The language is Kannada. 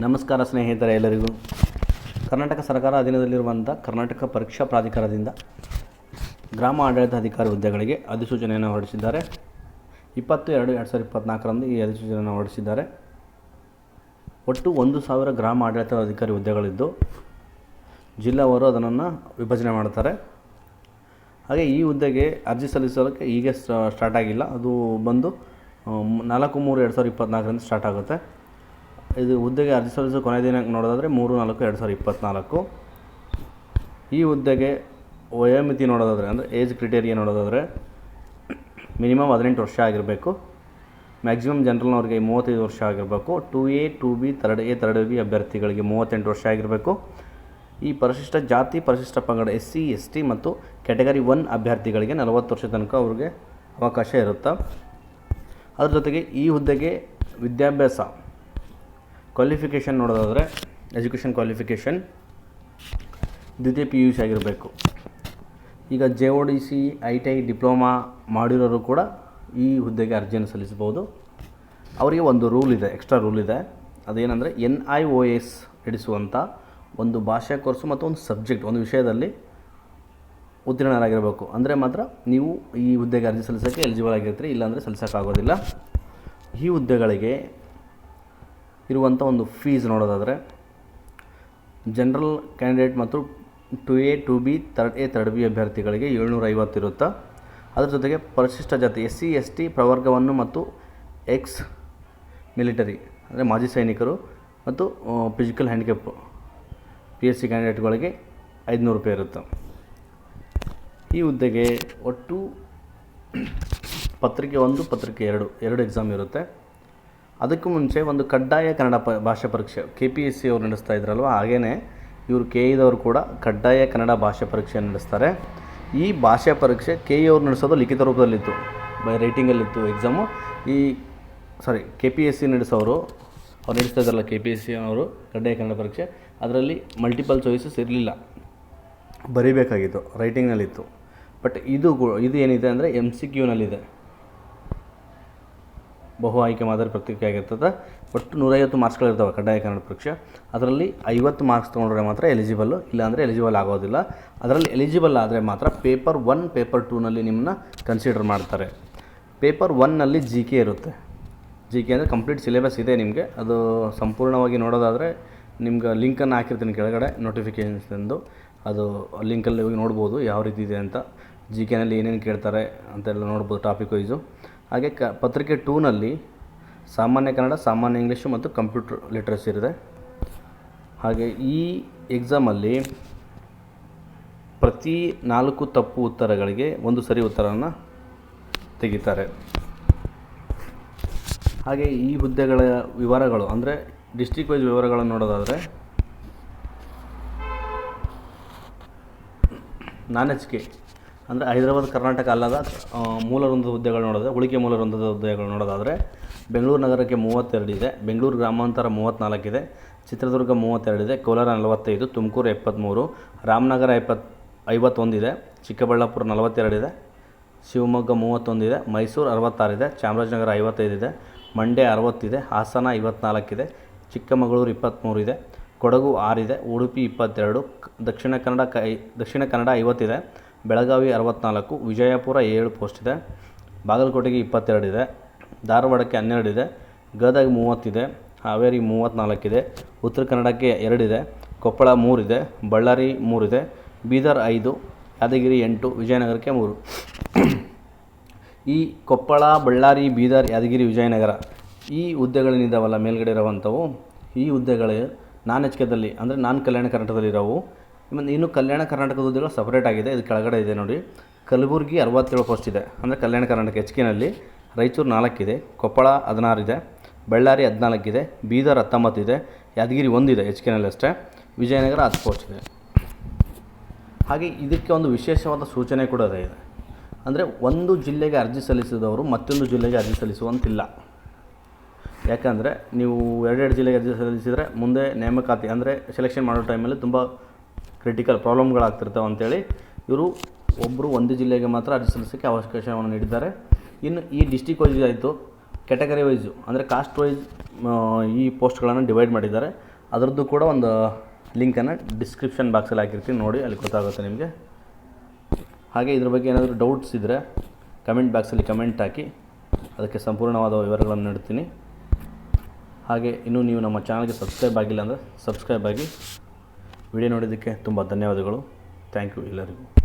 ನಮಸ್ಕಾರ ಸ್ನೇಹಿತರೆ ಎಲ್ಲರಿಗೂ. ಕರ್ನಾಟಕ ಸರ್ಕಾರ ಅಧೀನದಲ್ಲಿರುವಂಥ ಕರ್ನಾಟಕ ಪರೀಕ್ಷಾ ಪ್ರಾಧಿಕಾರದಿಂದ ಗ್ರಾಮ ಆಡಳಿತ ಅಧಿಕಾರಿ ಹುದ್ದೆಗಳಿಗೆ ಅಧಿಸೂಚನೆಯನ್ನು ಹೊರಡಿಸಿದ್ದಾರೆ. 20/2/2024ರಂದು ಈ ಅಧಿಸೂಚನೆಯನ್ನು ಹೊರಡಿಸಿದ್ದಾರೆ. ಒಟ್ಟು 1,000 ಗ್ರಾಮ ಆಡಳಿತ ಅಧಿಕಾರಿ ಹುದ್ದೆಗಳಿದ್ದು ಜಿಲ್ಲಾವಾರು ಅದನ್ನು ವಿಭಜನೆ ಮಾಡ್ತಾರೆ. ಹಾಗೆ ಈ ಹುದ್ದೆಗೆ ಅರ್ಜಿ ಸಲ್ಲಿಸೋದಕ್ಕೆ ಈಗ ಸ್ಟಾರ್ಟ್ ಆಗಿಲ್ಲ. ಅದು ಬಂದು 4/3/2024ರಿಂದ ಸ್ಟಾರ್ಟ್ ಆಗುತ್ತೆ. ಇದು ಹುದ್ದೆಗೆ ಅರ್ಜಿ ಸಲ್ಲಿಸೋ ಕೊನೆಯ ದಿನಾಂಕ ನೋಡೋದಾದರೆ 3/4/2024. ಈ ಹುದ್ದೆಗೆ ವಯೋಮಿತಿ ನೋಡೋದಾದರೆ ಅಂದರೆ ಏಜ್ ಕ್ರಿಟೇರಿಯಾ ನೋಡೋದಾದರೆ ಮಿನಿಮಮ್ 18 ವರ್ಷ ಆಗಿರಬೇಕು. ಮ್ಯಾಕ್ಸಿಮಮ್ ಜನರಲ್ನವ್ರಿಗೆ 35 ವರ್ಷ ಆಗಿರಬೇಕು. 2A 2B 3A 3B ಅಭ್ಯರ್ಥಿಗಳಿಗೆ 38 ವರ್ಷ ಆಗಿರಬೇಕು. ಈ ಪರಿಶಿಷ್ಟ ಜಾತಿ ಪರಿಶಿಷ್ಟ ಪಂಗಡ SC ST ಮತ್ತು ಕ್ಯಾಟಗರಿ 1 ಅಭ್ಯರ್ಥಿಗಳಿಗೆ 40 ವರ್ಷ ತನಕ ಅವ್ರಿಗೆ ಅವಕಾಶ ಇರುತ್ತೆ. ಅದ್ರ ಜೊತೆಗೆ ಈ ಹುದ್ದೆಗೆ ವಿದ್ಯಾಭ್ಯಾಸ ಕ್ವಾಲಿಫಿಕೇಷನ್ ನೋಡೋದಾದರೆ ಎಜುಕೇಷನ್ ಕ್ವಾಲಿಫಿಕೇಷನ್ ದ್ವಿತೀಯ PUC ಆಗಿರಬೇಕು. ಈಗ JODC ITI ಡಿಪ್ಲೊಮಾ ಮಾಡಿರೋರು ಕೂಡ ಈ ಹುದ್ದೆಗೆ ಅರ್ಜಿಯನ್ನು ಸಲ್ಲಿಸಬಹುದು. ಅವರಿಗೆ ಒಂದು ರೂಲ್ ಇದೆ, ಎಕ್ಸ್ಟ್ರಾ ರೂಲ್ ಇದೆ. ಅದೇನೆಂದರೆ NIOS ನಡೆಸುವಂಥ ಒಂದು ಭಾಷಾ ಕೋರ್ಸು ಮತ್ತು ಒಂದು ಸಬ್ಜೆಕ್ಟ್ ಒಂದು ವಿಷಯದಲ್ಲಿ ಉತ್ತೀರ್ಣರಾಗಿರಬೇಕು. ಅಂದರೆ ಮಾತ್ರ ನೀವು ಈ ಹುದ್ದೆಗೆ ಅರ್ಜಿ ಸಲ್ಲಿಸೋಕ್ಕೆ ಎಲಿಜಿಬಲ್ ಆಗಿರ್ತೀರಿ, ಇಲ್ಲಾಂದರೆ ಸಲ್ಲಿಸೋಕ್ಕಾಗೋದಿಲ್ಲ. ಈ ಹುದ್ದೆಗಳಿಗೆ ಇರುವಂಥ ಒಂದು ಫೀಸ್ ನೋಡೋದಾದರೆ ಜನರಲ್ ಕ್ಯಾಂಡಿಡೇಟ್ ಮತ್ತು 2A 2B 3A 3B ಅಭ್ಯರ್ಥಿಗಳಿಗೆ 750 ಇರುತ್ತೆ. ಅದರ ಜೊತೆಗೆ ಪರಿಶಿಷ್ಟ ಜಾತಿ SC ST ಪ್ರವರ್ಗವನ್ನು ಮತ್ತು ಎಕ್ಸ್ ಮಿಲಿಟರಿ ಅಂದರೆ ಮಾಜಿ ಸೈನಿಕರು ಮತ್ತು ಫಿಸಿಕಲ್ ಹ್ಯಾಂಡಿಕ್ಯಾಪ್ PSC ಕ್ಯಾಂಡಿಡೇಟ್ಗಳಿಗೆ 500 ರೂಪಾಯಿ ಇರುತ್ತೆ. ಈ ಹುದ್ದೆಗೆ ಒಟ್ಟು ಪತ್ರಿಕೆ 1 ಪತ್ರಿಕೆ 2 ಎಕ್ಸಾಮ್ ಇರುತ್ತೆ. ಅದಕ್ಕೂ ಮುಂಚೆ ಒಂದು ಕಡ್ಡಾಯ ಕನ್ನಡ ಭಾಷಾ ಪರೀಕ್ಷೆ KPSC ಅವರು ನಡೆಸ್ತಾ ಇದ್ರಲ್ವ, ಹಾಗೆಯೇ ಇವರು KEದವರು ಕೂಡ ಕಡ್ಡಾಯ ಕನ್ನಡ ಭಾಷಾ ಪರೀಕ್ಷೆಯನ್ನು ನಡೆಸ್ತಾರೆ. ಈ ಭಾಷಾ ಪರೀಕ್ಷೆ KE ಅವರು ನಡೆಸೋದು ಲಿಖಿತ ರೂಪದಲ್ಲಿತ್ತು, ಬೈ ರೈಟಿಂಗಲ್ಲಿತ್ತು ಎಕ್ಸಾಮು. KPSC ನಡೆಸೋರು ಅವ್ರು ನಡೆಸ್ತಾ ಇದ್ದಾರಲ್ಲ KPSC ಅವರು ಕಡ್ಡಾಯ ಕನ್ನಡ ಪರೀಕ್ಷೆ, ಅದರಲ್ಲಿ ಮಲ್ಟಿಪಲ್ ಚಾಯ್ಸಸ್ ಇರಲಿಲ್ಲ, ಬರೀಬೇಕಾಗಿತ್ತು, ರೈಟಿಂಗ್ನಲ್ಲಿತ್ತು. ಬಟ್ ಇದು ಏನಿದೆ ಅಂದರೆ MCQನಲ್ಲಿದೆ, ಬಹು ಆಯ್ಕೆ ಮಾದರಿ ಪತ್ರಿಕೆ ಆಗಿರ್ತದೆ. ಒಟ್ಟು 150 ಮಾರ್ಕ್ಸ್ಗಳಿರ್ತವೆ ಕಡ್ಡಾಯ ಕನ್ನಡ ಪರೀಕ್ಷೆ. ಅದರಲ್ಲಿ 50 ಮಾರ್ಕ್ಸ್ ತೊಗೊಂಡ್ರೆ ಮಾತ್ರ ಎಲಿಜಿಬಲ್ಲು, ಇಲ್ಲಾಂದರೆ ಎಲಿಜಿಬಲ್ ಆಗೋದಿಲ್ಲ. ಅದರಲ್ಲಿ ಎಲಿಜಿಬಲ್ ಆದರೆ ಮಾತ್ರ ಪೇಪರ್ 1 ಪೇಪರ್ 2ನಲ್ಲಿ ನಿಮ್ಮನ್ನ ಕನ್ಸಿಡರ್ ಮಾಡ್ತಾರೆ. ಪೇಪರ್ 1ನಲ್ಲಿ GK ಇರುತ್ತೆ. GK ಅಂದರೆ ಕಂಪ್ಲೀಟ್ ಸಿಲೆಬಸ್ ಇದೆ ನಿಮಗೆ. ಅದು ಸಂಪೂರ್ಣವಾಗಿ ನೋಡೋದಾದರೆ ನಿಮ್ಗೆ ಲಿಂಕನ್ನು ಹಾಕಿರ್ತೀನಿ ಕೆಳಗಡೆ ನೋಟಿಫಿಕೇಷನ್ಸ್ದು, ಅದು ಲಿಂಕಲ್ಲಿ ಹೋಗಿ ನೋಡ್ಬೋದು ಯಾವ ರೀತಿ ಇದೆ ಅಂತ. GKನಲ್ಲಿ ಏನೇನು ಕೇಳ್ತಾರೆ ಅಂತೆಲ್ಲ ನೋಡ್ಬೋದು ಟಾಪಿಕ್ ವೈಸು. ಹಾಗೆ ಪತ್ರಿಕೆ 2ನಲ್ಲಿ ಸಾಮಾನ್ಯ ಕನ್ನಡ, ಸಾಮಾನ್ಯ ಇಂಗ್ಲೀಷು ಮತ್ತು ಕಂಪ್ಯೂಟರ್ ಲಿಟ್ರಸಿ ಇದೆ. ಹಾಗೆ ಈ ಎಕ್ಸಾಮಲ್ಲಿ ಪ್ರತಿ 4 ತಪ್ಪು ಉತ್ತರಗಳಿಗೆ 1 ಸರಿ ಉತ್ತರವನ್ನು ತೆಗಿತಾರೆ. ಹಾಗೆ ಈ ಹುದ್ದೆಗಳ ವಿವರಗಳು ಅಂದರೆ ಡಿಸ್ಟ್ರಿಕ್ಟ್ ವೈಸ್ ವಿವರಗಳನ್ನು ನೋಡೋದಾದರೆ ನಾನ್-HK ಅಂದರೆ ಹೈದರಾಬಾದ್ ಕರ್ನಾಟಕ ಅಲ್ಲದ ಮೂಲ ವೃಂದದ ಹುದ್ದೆಗಳು ನೋಡೋದು, ಉಳಿಕೆ ಮೂಲ ವೃಂದದ ಹುದ್ದೆಗಳು ನೋಡೋದಾದರೆ ಬೆಂಗಳೂರು ನಗರಕ್ಕೆ 32 ಇದೆ, ಬೆಂಗಳೂರು ಗ್ರಾಮಾಂತರ 34 ಇದೆ, ಚಿತ್ರದುರ್ಗ 32 ಇದೆ, ಕೋಲಾರ 45, ತುಮಕೂರು 73, ರಾಮನಗರ 51 ಇದೆ, ಚಿಕ್ಕಬಳ್ಳಾಪುರ 42 ಇದೆ, ಶಿವಮೊಗ್ಗ 31 ಇದೆ, ಮೈಸೂರು 66 ಇದೆ, ಚಾಮರಾಜನಗರ 55 ಇದೆ, ಮಂಡ್ಯ 60 ಇದೆ, ಹಾಸನ 54 ಇದೆ, ಚಿಕ್ಕಮಗಳೂರು 23 ಇದೆ, ಕೊಡಗು 6 ಇದೆ, ಉಡುಪಿ 22, ದಕ್ಷಿಣ ಕನ್ನಡ 50 ಇದೆ, ಬೆಳಗಾವಿ 64, ವಿಜಯಪುರ 7 ಪೋಸ್ಟ್ ಇದೆ, ಬಾಗಲಕೋಟೆಗೆ 22 ಇದೆ, ಧಾರವಾಡಕ್ಕೆ 12 ಇದೆ, ಗದಗ 30 ಇದೆ, ಹಾವೇರಿ 34 ಇದೆ, ಉತ್ತರ ಕನ್ನಡಕ್ಕೆ 2 ಇದೆ, ಕೊಪ್ಪಳ 3 ಇದೆ, ಬಳ್ಳಾರಿ 3 ಇದೆ, ಬೀದರ್ 5, ಯಾದಗಿರಿ 8, ವಿಜಯನಗರಕ್ಕೆ 3. ಈ ಕೊಪ್ಪಳ, ಬಳ್ಳಾರಿ, ಬೀದರ್, ಯಾದಗಿರಿ, ವಿಜಯನಗರ ಈ ಹುದ್ದೆಗಳೇನಿದ್ದಾವಲ್ಲ ಮೇಲ್ಗಡೆ ಇರೋವಂಥವು, ಈ ಹುದ್ದೆಗಳು ನಾನ್-HKದಲ್ಲಿ ಅಂದರೆ ನಾನ್ ಕಲ್ಯಾಣ ಕರ್ನಾಟಕದಲ್ಲಿರೋವು. ಇನ್ನು ಕಲ್ಯಾಣ ಕರ್ನಾಟಕದ ಹುದ್ದೆಗಳು ಸಪ್ರೇಟ್ ಆಗಿದೆ. ಇದು ಕೆಳಗಡೆ ಇದೆ ನೋಡಿ. ಕಲಬುರಗಿ 67 ಪೋಸ್ಟ್ ಇದೆ ಅಂದರೆ ಕಲ್ಯಾಣ ಕರ್ನಾಟಕ HKನಲ್ಲಿ. ರಾಯಚೂರು 4 ಇದೆ, ಕೊಪ್ಪಳ 16 ಇದೆ, ಬಳ್ಳಾರಿ 14 ಇದೆ, ಬೀದರ್ 19 ಇದೆ, ಯಾದಗಿರಿ 1 ಇದೆ HKನಲ್ಲಿ ಅಷ್ಟೇ, ವಿಜಯನಗರ 10 ಪೋಸ್ಟ್ ಇದೆ. ಹಾಗೆ ಇದಕ್ಕೆ ಒಂದು ವಿಶೇಷವಾದ ಸೂಚನೆ ಕೂಡ ಇದೆ. ಅಂದರೆ ಒಂದು ಜಿಲ್ಲೆಗೆ ಅರ್ಜಿ ಸಲ್ಲಿಸಿದವರು ಮತ್ತೊಂದು ಜಿಲ್ಲೆಗೆ ಅರ್ಜಿ ಸಲ್ಲಿಸುವಂತಿಲ್ಲ. ಯಾಕಂದರೆ ನೀವು 2 ಜಿಲ್ಲೆಗೆ ಅರ್ಜಿ ಸಲ್ಲಿಸಿದರೆ ಮುಂದೆ ನೇಮಕಾತಿ ಅಂದರೆ ಸೆಲೆಕ್ಷನ್ ಮಾಡೋ ಟೈಮಲ್ಲಿ ತುಂಬ ಕ್ರಿಟಿಕಲ್ ಪ್ರಾಬ್ಲಮ್ಗಳಾಗ್ತಿರ್ತಾವೆ ಅಂಥೇಳಿ ಇವರು ಒಂದು ಜಿಲ್ಲೆಗೆ ಮಾತ್ರ ಅರ್ಜಿ ಸಲ್ಲಿಸೋಕ್ಕೆ ಅವಕಾಶವನ್ನು ನೀಡಿದ್ದಾರೆ. ಇನ್ನು ಈ ಡಿಸ್ಟಿಕ್ ವೈಸ್ ಆಯಿತು, ಕ್ಯಾಟಗರಿ ವೈಸು ಅಂದರೆ ಕಾಸ್ಟ್ ವೈಸ್ ಈ ಪೋಸ್ಟ್ಗಳನ್ನು ಡಿವೈಡ್ ಮಾಡಿದ್ದಾರೆ. ಅದರದ್ದು ಕೂಡ ಒಂದು ಲಿಂಕನ್ನು ಡಿಸ್ಕ್ರಿಪ್ಷನ್ ಬಾಕ್ಸಲ್ಲಿ ಹಾಕಿರ್ತೀನಿ, ನೋಡಿ, ಅಲ್ಲಿ ಗೊತ್ತಾಗುತ್ತೆ ನಿಮಗೆ. ಹಾಗೆ ಇದ್ರ ಬಗ್ಗೆ ಏನಾದರೂ ಡೌಟ್ಸ್ ಇದ್ದರೆ ಕಮೆಂಟ್ ಬಾಕ್ಸಲ್ಲಿ ಕಮೆಂಟ್ ಹಾಕಿ, ಅದಕ್ಕೆ ಸಂಪೂರ್ಣವಾದ ವಿವರಗಳನ್ನು ನೀಡ್ತೀನಿ. ಹಾಗೆ ಇನ್ನೂ ನೀವು ನಮ್ಮ ಚಾನಲ್ಗೆ ಸಬ್ಸ್ಕ್ರೈಬ್ ಆಗಿಲ್ಲ ಅಂದರೆ ಸಬ್ಸ್ಕ್ರೈಬ್ ಆಗಿ. ವಿಡಿಯೋ ನೋಡಿದ್ದಕ್ಕೆ ತುಂಬ ಧನ್ಯವಾದಗಳು. ಥ್ಯಾಂಕ್ ಯು ಎಲ್ಲರಿಗೂ.